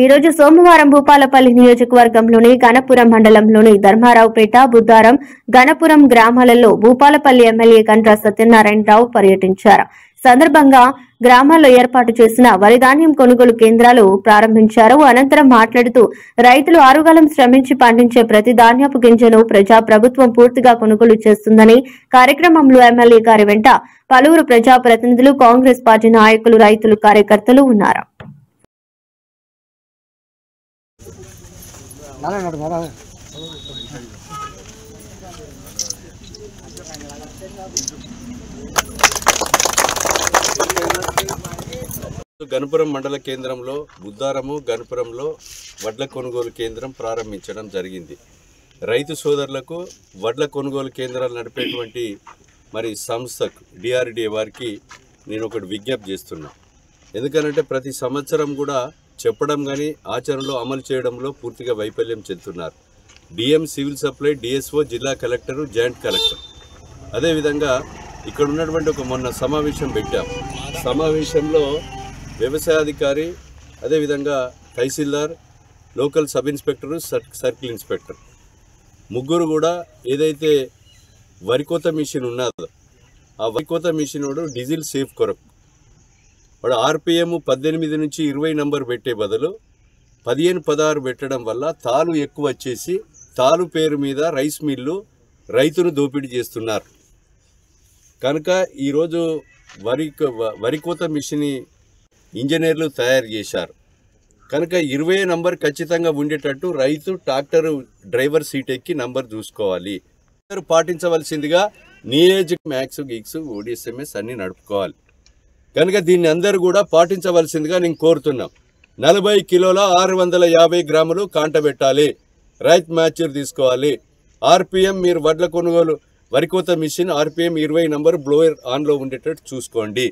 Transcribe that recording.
ఈ రోజు సోమవారం భూపాలపల్లి నియోజకవర్గంలోని గణపురం మండలంలోని ధర్మారావుపేట, బుద్దారం, గణపురం గ్రామాలలో భూపాలపల్లి ఎమ్మెల్యే కండ్ర సత్యనారాయణరావు పర్యటించారు. సందర్భంగా గ్రామాల్లో ఏర్పాటు చేసిన వరి ధాన్యం కొనుగోలు కేంద్రాలు ప్రారంభించారు. అనంతరం మాట్లాడుతూ రైతులు ఆరుగాలం శ్రమించి పండించే ప్రతి ధాన్యపు గింజను ప్రభుత్వం పూర్తిగా కొనుగోలు చేస్తుందని, కార్యక్రమంలో ఎమ్మెల్యే గారి వెంట పలువురు ప్రజాప్రతినిధులు, కాంగ్రెస్ పార్టీ నాయకులు, రైతులు, కార్యకర్తలు ఉన్నారు. గణపురం మండల కేంద్రంలో బుద్దారము, గణపురంలో వడ్ల కొనుగోలు కేంద్రం ప్రారంభించడం జరిగింది. రైతు సోదరులకు వడ్ల కొనుగోలు కేంద్రాలు నడిపేటువంటి సంస్థకు డిఆర్డిఏ వారికి నేను ఒకటి విజ్ఞప్తి చేస్తున్నా. ఎందుకనంటే ప్రతి సంవత్సరం కూడా చెప్పడం కానీ ఆచరణలో అమలు చేయడంలో పూర్తిగా వైఫల్యం చెందుతున్నారు. డిఎం, సివిల్ సప్లై, డిఎస్ఓ, జిల్లా కలెక్టరు, జాయింట్ కలెక్టర్. అదేవిధంగా ఇక్కడ ఉన్నటువంటి ఒక మొన్న సమావేశం పెట్టాం. సమావేశంలో వ్యవసాయాధికారి, అదేవిధంగా tahsildar, local sub inspector, circle inspector ముగ్గురు కూడా ఏదైతే వరికోత మిషన్ ఉన్నదో ఆ వరికోత మిషన్ వాడు డీజిల్ సేఫ్ కొరకు వాడు ఆర్పిఎం 18 నుంచి 20 నంబర్ పెట్టే బదులు 15, 16 పెట్టడం వల్ల తాలు ఎక్కువ వచ్చేసి తాలు పేరు మీద రైస్ మిల్లు రైతును దోపిడీ చేస్తున్నారు. కనుక ఈరోజు వరికోత మిషన్ ఇంజనీర్లు తయారు చేశారు. కనుక 20 నంబర్ ఖచ్చితంగా ఉండేటట్టు రైతు ట్రాక్టర్ డ్రైవర్ సీట్ ఎక్కి నంబర్ చూసుకోవాలి. పాటించవలసిందిగా నియోజక మ్యాక్స్, గిక్స్, ఓడిఎస్ఎంఎస్ అన్ని నడుపుకోవాలి. కనుక దీన్ని అందరూ కూడా పాటించవలసిందిగా నేను కోరుతున్నాం. 40 కిలోల 650 గ్రాములు కాంటబెట్టాలి. రైత్ మ్యాచర్ తీసుకోవాలి. ఆర్పిఎం మీరు వడ్ల కొనుగోలు వరికోత మిషన్ ఆర్పిఎం 20 నంబర్ బ్లోయర్ ఆన్లో ఉండేటట్టు చూసుకోండి.